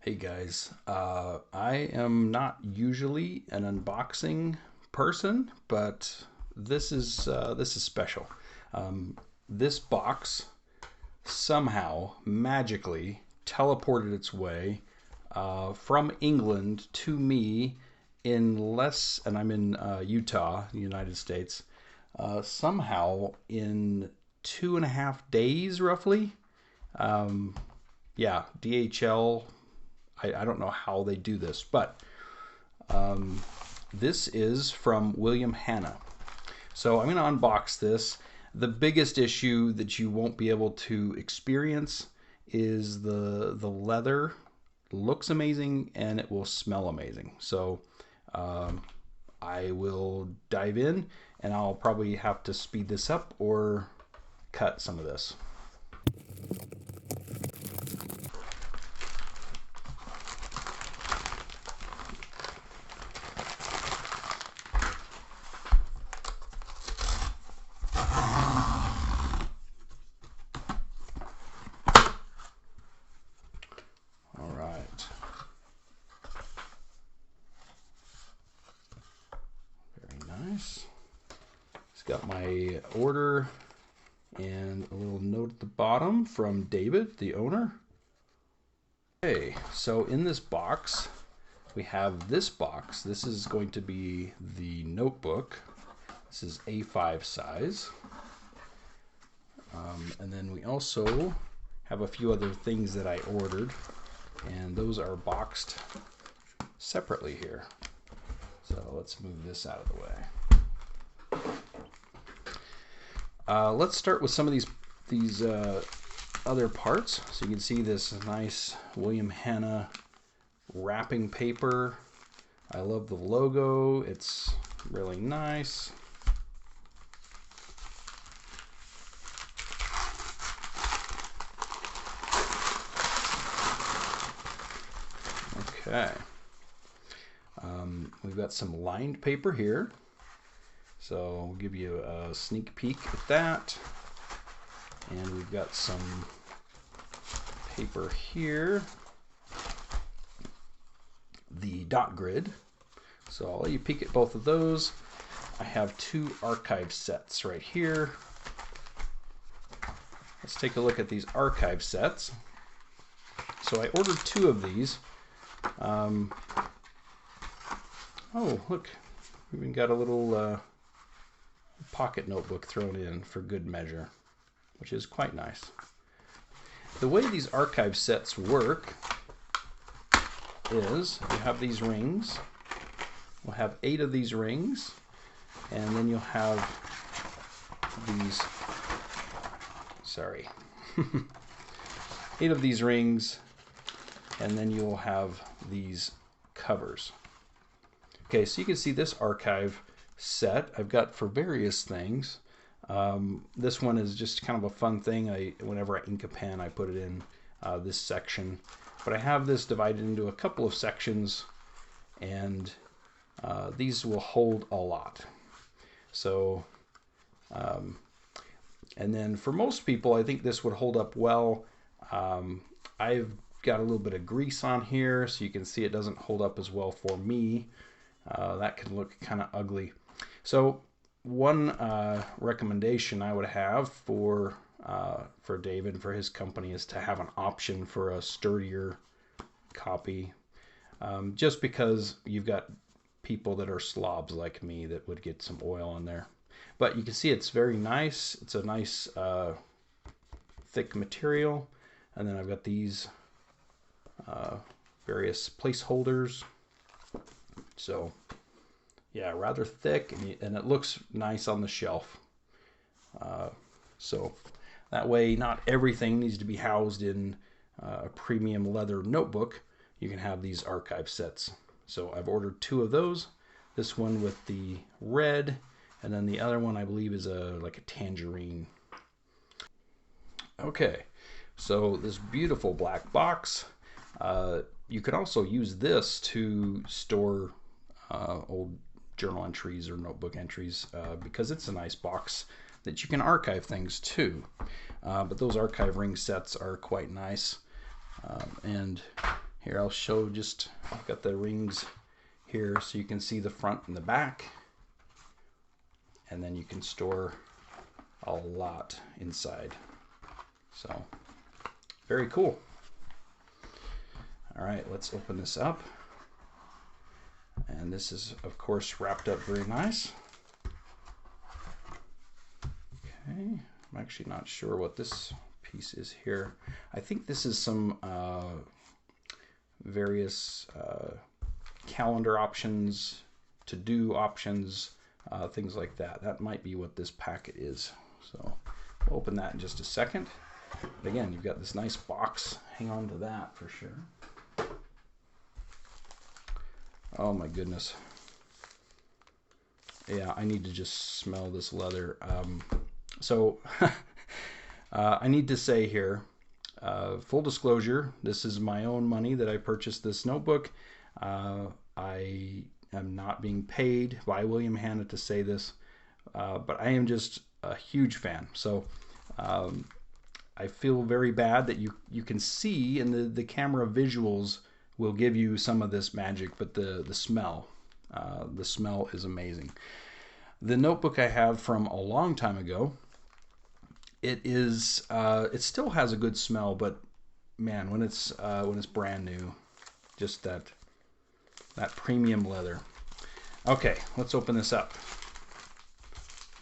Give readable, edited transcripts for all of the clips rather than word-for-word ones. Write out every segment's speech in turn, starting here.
Hey guys, I am not usually an unboxing person, but this is special. This box somehow magically teleported its way from England to me in less, and I'm in Utah, United States, somehow in 2.5 days roughly. Yeah, DHL. I don't know how they do this, but this is from William Hanna. So I'm going to unbox this. The biggest issue that you won't be able to experience is the leather looks amazing and it will smell amazing. So I will dive in, and I'll probably have to speed this up or cut some of this. All right. Very nice. It's got my order and a little note at the bottom from David, the owner. Okay, so in this box, we have this box. This is going to be the notebook. This is A5 size. And then we also have a few other things that I ordered, and those are boxed separately here. So let's move this out of the way. Let's start with some of these other parts. So you can see this nice William Hanna wrapping paper. I love the logo. It's really nice. Okay. We've got some lined paper here. So we'll give you a sneak peek at that. And we've got some paper here. The dot grid. So I'll let you peek at both of those. I have two archive sets right here. Let's take a look at these archive sets. So I ordered two of these. Oh, look, we even got a little pocket notebook thrown in for good measure, which is quite nice. The way these archive sets work is you have these rings. We'll have 8 of these rings, and then you'll have these, 8 of these rings, and then you'll have these covers. Okay, so you can see this archive set I've got for various things. This one is just kind of a fun thing. Whenever I ink a pen, I put it in this section. But I have this divided into a couple of sections, and these will hold a lot. So, and then for most people, I think this would hold up well. I've got a little bit of grease on here, so you can see it doesn't hold up as well for me. That can look kind of ugly. So one recommendation I would have for David and for his company is to have an option for a sturdier copy, just because you've got people that are slobs like me that would get some oil on there. But you can see it's very nice. It's a nice thick material. And then I've got these various placeholders. So yeah, rather thick, and it looks nice on the shelf. So that way not everything needs to be housed in a premium leather notebook. You can have these archive sets. So I've ordered 2 of those. This one with the red, and then the other one I believe is like a tangerine. Okay, so this beautiful black box. You can also use this to store old journal entries or notebook entries because it's a nice box that you can archive things too. But those archive ring sets are quite nice. And Here I'll show just, I've got the rings here so you can see the front and the back. And then you can store a lot inside. So, very cool. All right, let's open this up. And this is, of course, wrapped up very nice. Okay, I'm actually not sure what this piece is here. I think this is some various calendar options, to-do options, things like that. That might be what this packet is. So we'll open that in just a second. But again, you've got this nice box. Hang on to that for sure. Oh my goodness. Yeah, I need to just smell this leather. I need to say here, full disclosure, this is my own money that I purchased this notebook. I am not being paid by William Hanna to say this, but I am just a huge fan. So I feel very bad that you can see, and the camera visuals will give you some of this magic, but the smell is amazing. The notebook I have from a long time ago, it still has a good smell, but man, when it's brand new, just that premium leather. Okay, let's open this up.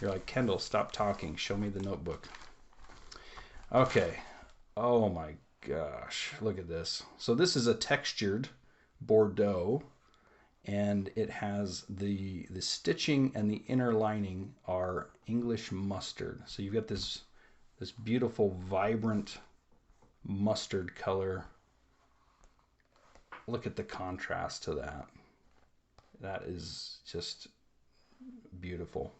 You're like, Kendall, stop talking. Show me the notebook. Okay. Oh my gosh, look at this. So this is a textured Bordeaux, and it has the stitching and the inner lining are English mustard. So you've got this beautiful, vibrant mustard color. Look at the contrast to that. That is just beautiful.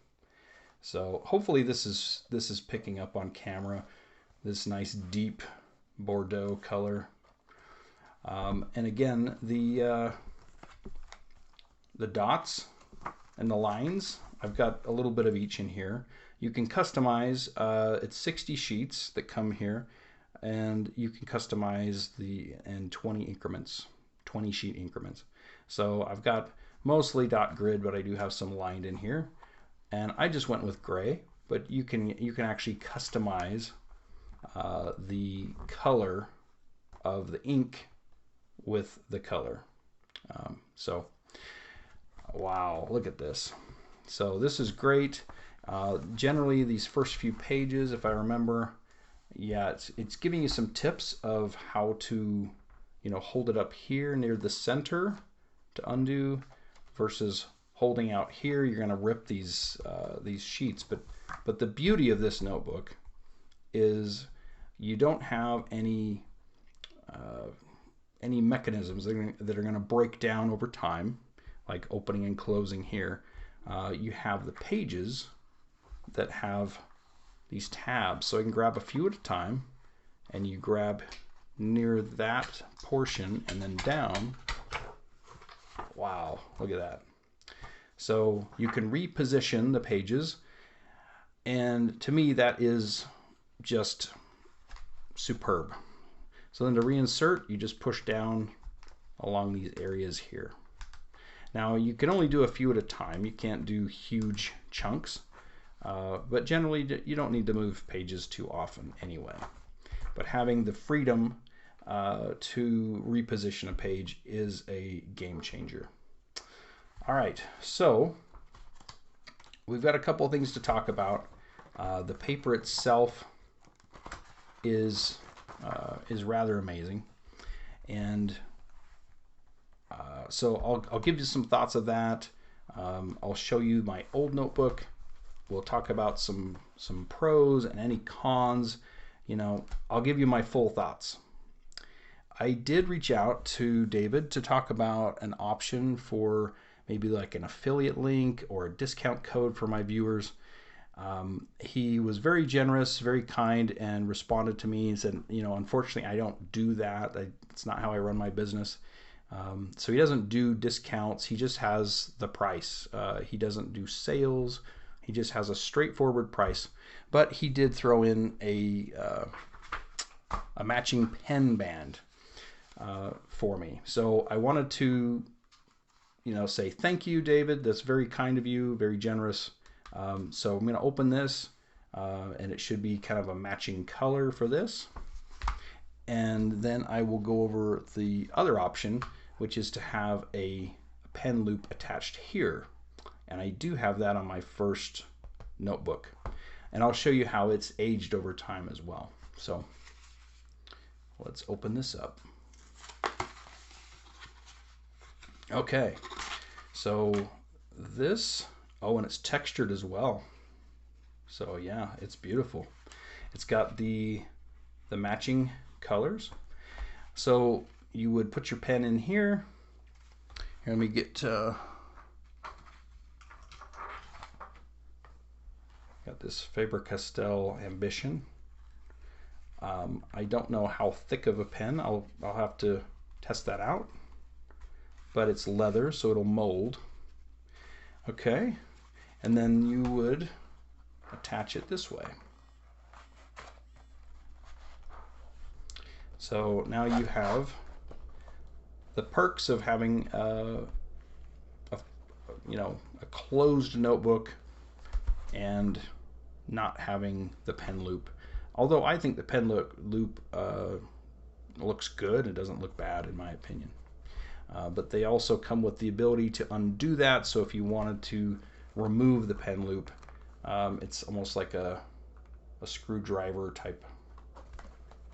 So hopefully this is picking up on camera, this nice deep Bordeaux color. And again, the dots and the lines, I've got a little bit of each in here. You can customize, it's 60 sheets that come here, and you can customize in 20 increments, 20 sheet increments. So I've got mostly dot grid, but I do have some lined in here. And I just went with gray, but you can actually customize the color of the ink with the color. So wow, look at this. So this is great. Generally these first few pages, if I remember, yeah, it's giving you some tips of how to, hold it up here near the center to undo versus holding out here. You're going to rip these sheets, but the beauty of this notebook is you don't have any mechanisms that are going to break down over time, like opening and closing here. You have the pages that have these tabs, so I can grab a few at a time, and you grab near that portion and then down. Wow, look at that. So you can reposition the pages, and to me that is just superb. So then to reinsert, you just push down along these areas here. Now you can only do a few at a time. You can't do huge chunks, but generally you don't need to move pages too often anyway. But having the freedom to reposition a page is a game changer. All right, so we've got a couple of things to talk about. The paper itself is rather amazing, and so I'll give you some thoughts of that. I'll show you my old notebook. We'll talk about some pros and any cons. I'll give you my full thoughts. I did reach out to David to talk about an option for maybe like an affiliate link or a discount code for my viewers. He was very generous, very kind, and responded to me and said, unfortunately I don't do that. It's not how I run my business. So he doesn't do discounts. He just has the price. He doesn't do sales. He just has a straightforward price. But he did throw in a matching pen band. for me. So I wanted to, say thank you, David. That's very kind of you, very generous. So I'm going to open this, and it should be kind of a matching color for this. And then I will go over the other option, which is to have a pen loop attached here. And I do have that on my first notebook. And I'll show you how it's aged over time as well. So let's open this up. Okay, so this, oh, and it's textured as well. So yeah, it's beautiful. It's got the matching colors. So you would put your pen in here. Here, let me get got this Faber-Castell Ambition. I don't know how thick of a pen. I'll have to test that out. But it's leather, so it'll mold. Okay, and then you would attach it this way. So now you have the perks of having a closed notebook and not having the pen loop. Although I think the pen loop looks good, it doesn't look bad in my opinion. But they also come with the ability to undo that. So if you wanted to remove the pen loop, it's almost like a screwdriver type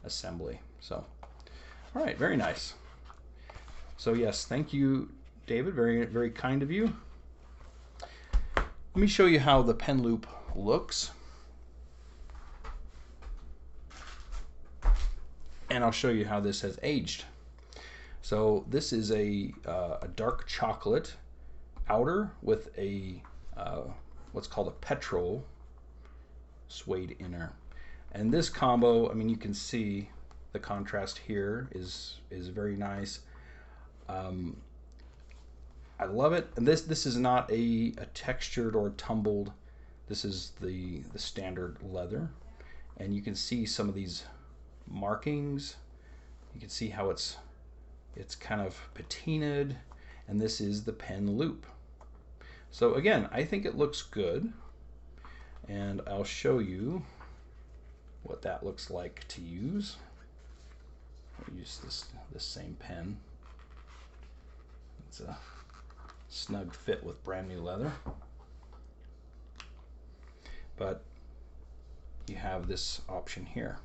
assembly. So, all right, very nice. So yes, thank you, David. Very, very kind of you. Let me show you how the pen loop looks. And I'll show you how this has aged. So this is a dark chocolate outer with a what's called a petrol suede inner. And this combo, I mean, you can see the contrast here is very nice. I love it. And this is not a textured or tumbled. This is the standard leather. And you can see some of these markings. You can see how it's kind of patinaed, and this is the pen loop. So again, I think it looks good, and I'll show you what that looks like to use. I'll use this same pen. It's a snug fit with brand new leather, but you have this option here.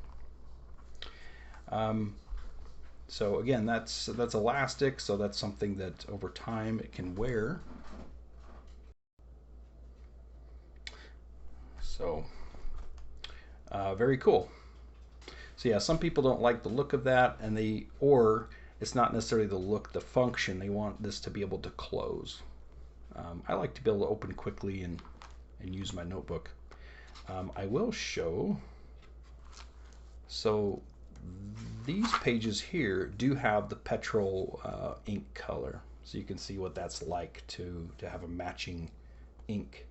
So again, that's elastic, so that's something that over time it can wear. So very cool. So yeah, some people don't like the look of that, and or it's not necessarily the look, the function. They want this to be able to close. I like to be able to open quickly and use my notebook. I will show. So these pages here do have the petrol ink color, so you can see what that's like to have a matching ink.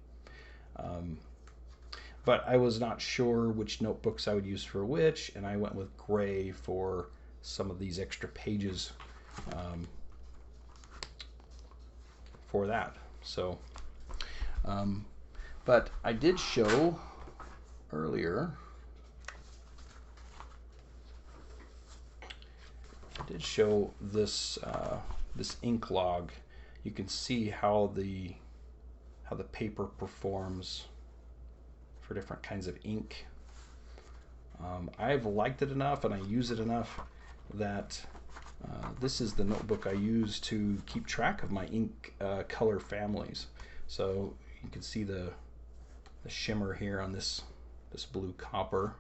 But I was not sure which notebooks I would use for which, and I went with gray for some of these extra pages for that. So, but I did show earlier. I did show this this ink log. You can see how the paper performs for different kinds of ink. I've liked it enough and I use it enough that this is the notebook I use to keep track of my ink color families. So you can see the shimmer here on this blue copper.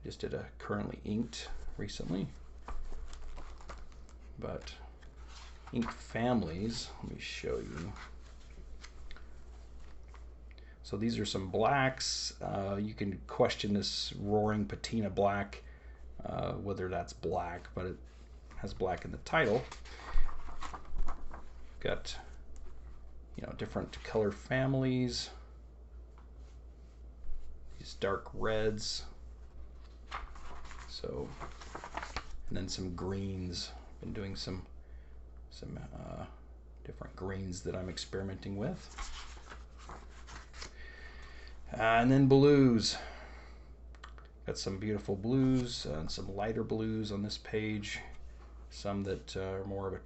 I just did a currently inked recently. But ink families, let me show you. So these are some blacks. You can question this roaring patina black, whether that's black, but it has black in the title. Got, different color families. These dark reds. So, and then some greens Been doing some different greens that I'm experimenting with. And then blues. Got some beautiful blues and some lighter blues on this page. Some that are more of a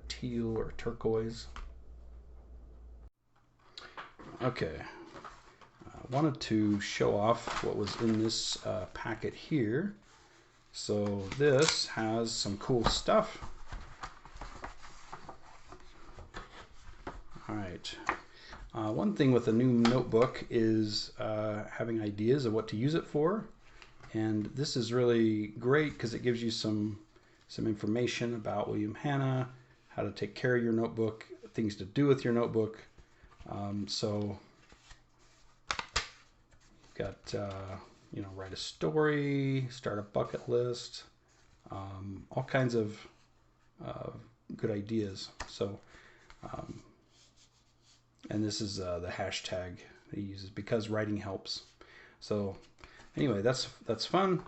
teal or turquoise. Okay, I wanted to show off what was in this packet here. So this has some cool stuff. All right. One thing with a new notebook is having ideas of what to use it for. And this is really great because it gives you some information about William Hanna, how to take care of your notebook, things to do with your notebook. So you've got, you know, write a story, start a bucket list, all kinds of good ideas. So, and this is the hashtag he uses, because writing helps. So anyway, that's fun.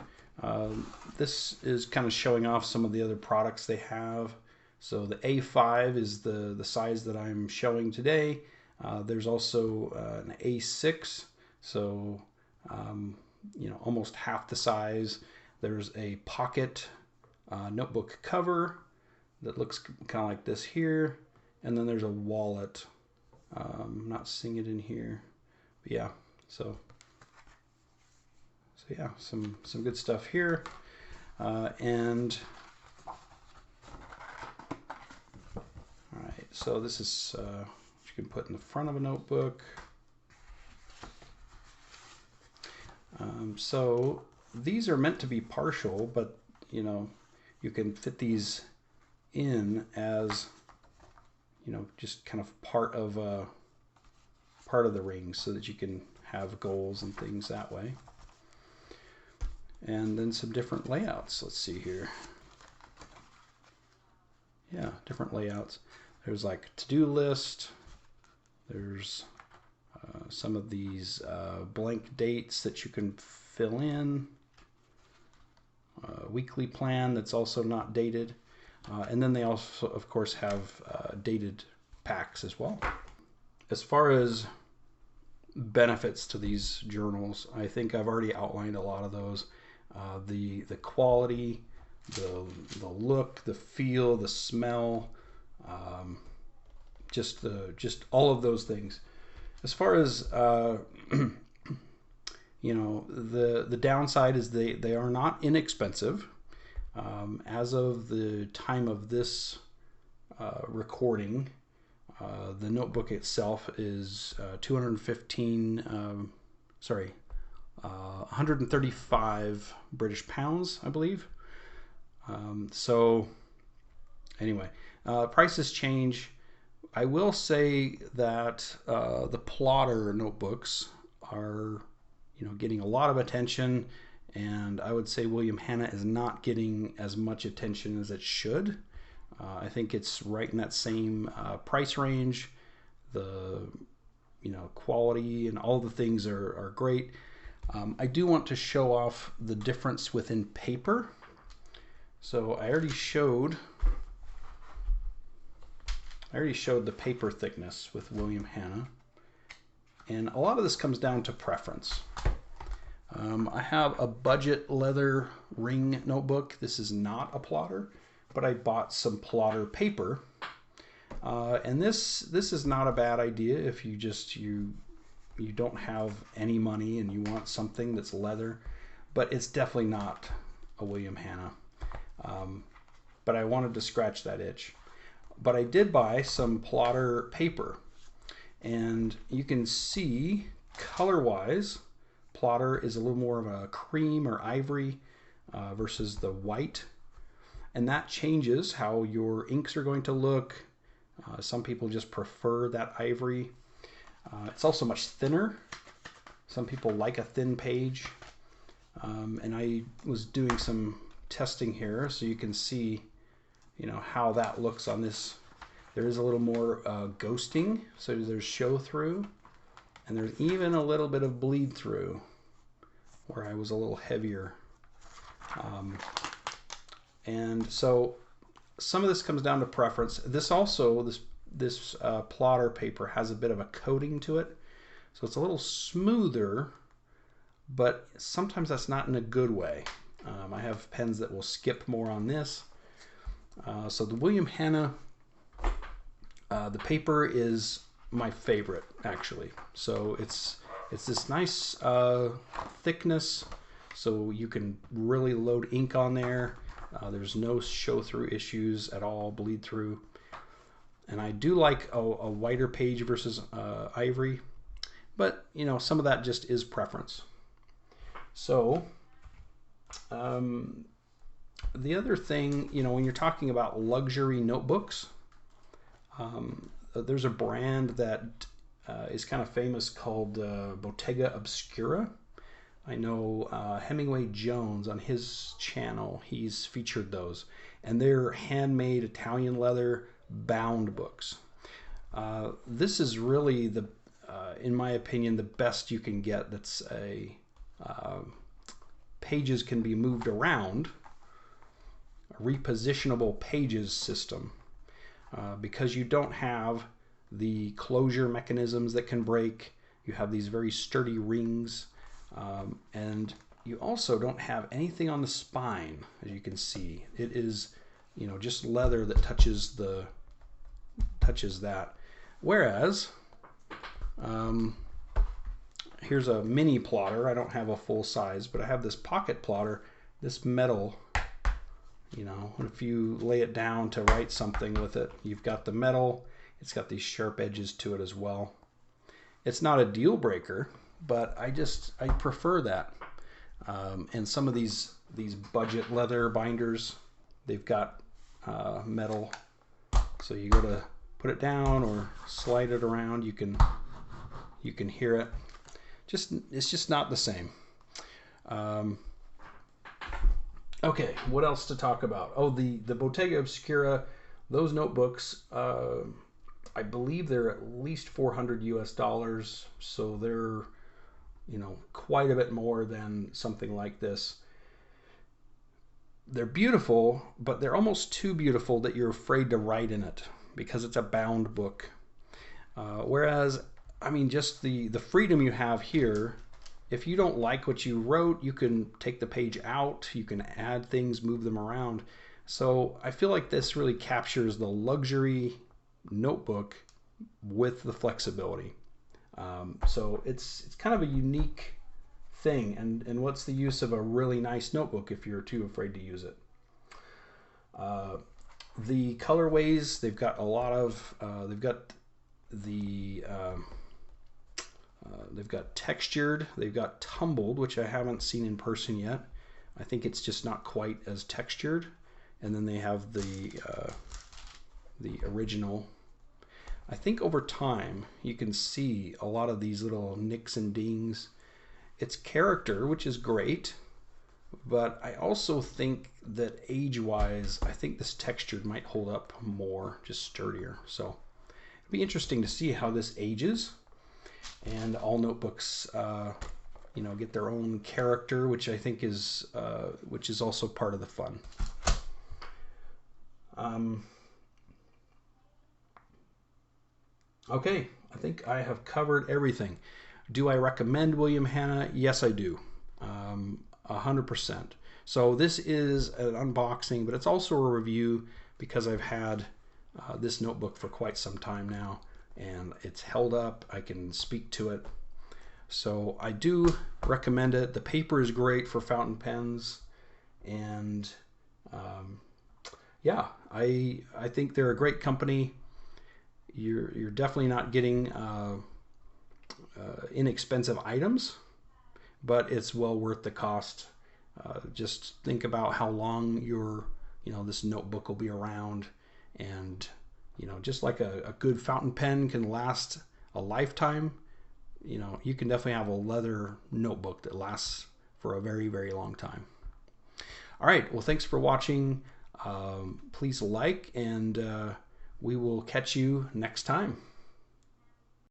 This is kind of showing off some of the other products they have. So the A5 is the size that I'm showing today. There's also an A6, so you know, almost half the size. There's a pocket notebook cover that looks kind of like this here, and then there's a wallet. I'm not seeing it in here, but yeah. So yeah, some good stuff here, and all right. So this is what you can put in the front of a notebook. So these are meant to be partial, but you know, you can fit these in as, you know, just kind of part of the ring, so that you can have goals and things that way. And then some different layouts. Let's see here. Yeah, different layouts. There's like to-do list. There's some of these blank dates that you can fill in. Weekly plan that's also not dated. And then they also, of course, have dated packs as well. As far as benefits to these journals, I think I've already outlined a lot of those. The quality, the look, the feel, the smell, just all of those things. As far as you know, the downside is they are not inexpensive. As of the time of this recording, the notebook itself is 135 British pounds, I believe. So anyway, prices change. I will say that the plotter notebooks are, you know, getting a lot of attention, and I would say William Hanna is not getting as much attention as it should. I think it's right in that same price range. The, you know, quality and all the things are great. I do want to show off the difference within paper. So I already showed the paper thickness with William Hanna, and a lot of this comes down to preference. I have a budget leather ring notebook. This is not a plotter, but I bought some plotter paper, and this is not a bad idea if you don't have any money and you want something that's leather, but it's definitely not a William Hanna. But I wanted to scratch that itch. But I did buy some plotter paper, and you can see color-wise, plotter is a little more of a cream or ivory versus the white, and that changes how your inks are going to look. Some people just prefer that ivory. It's also much thinner. Some people like a thin page, and I was doing some testing here so you can see, you know, how that looks on this. There is a little more ghosting, so there's show through, and there's even a little bit of bleed through where I was a little heavier. And so some of this comes down to preference. This plotter paper has a bit of a coating to it, so it's a little smoother, but sometimes that's not in a good way. I have pens that will skip more on this. So the William Hanna, the paper is my favorite actually. So it's this nice thickness, so you can really load ink on there. There's no show through issues at all, bleed through. And I do like a whiter page versus ivory, but you know, some of that just is preference. So the other thing, you know, when you're talking about luxury notebooks, there's a brand that is kind of famous called Bottega Obscura. I know Hemingway Jones on his channel, he's featured those, and they're handmade Italian leather bound books. This is really in my opinion, the best you can get. That's pages can be moved around, a repositionable pages system, because you don't have the closure mechanisms that can break. You have these very sturdy rings, and you also don't have anything on the spine. As you can see, it is, you know, just leather that touches that. Whereas here's a mini plotter. I don't have a full size, but I have this pocket plotter, this metal, you know, if you lay it down to write something with it, you've got the metal, it's got these sharp edges to it as well. It's not a deal breaker, but I prefer that. And some of these budget leather binders, they've got metal, so you go to put it down or slide it around, you can hear it. It's just not the same. Okay, what else to talk about? Oh, the Bottega Obscura, those notebooks, I believe they're at least $400 US, so they're, you know, quite a bit more than something like this. They're beautiful, but they're almost too beautiful that you're afraid to write in it because it's a bound book. Whereas, I mean, just the freedom you have here, if you don't like what you wrote, you can take the page out, you can add things, move them around. So I feel like this really captures the luxury notebook with the flexibility. So it's kind of a unique thing. And what's the use of a really nice notebook if you're too afraid to use it? The colorways, they've got a lot of, they've got textured, they've got tumbled, which I haven't seen in person yet. I think it's just not quite as textured. And then they have the original. I think over time you can see a lot of these little nicks and dings. It's character, which is great, but I also think that age-wise, I think this textured might hold up more, just sturdier. So it'll be interesting to see how this ages. And all notebooks, you know, get their own character, which I think is also part of the fun. Okay, I think I have covered everything. Do I recommend William Hanna? Yes, I do, 100%. So this is an unboxing, but it's also a review because I've had this notebook for quite some time now, and it's held up. I can speak to it. So I do recommend it. The paper is great for fountain pens, and yeah, I think they're a great company. You're definitely not getting inexpensive items, but it's well worth the cost. Just think about how long this notebook will be around, and just like a good fountain pen can last a lifetime, you can definitely have a leather notebook that lasts for a very, very long time. All right, well, thanks for watching. Please like, and we will catch you next time.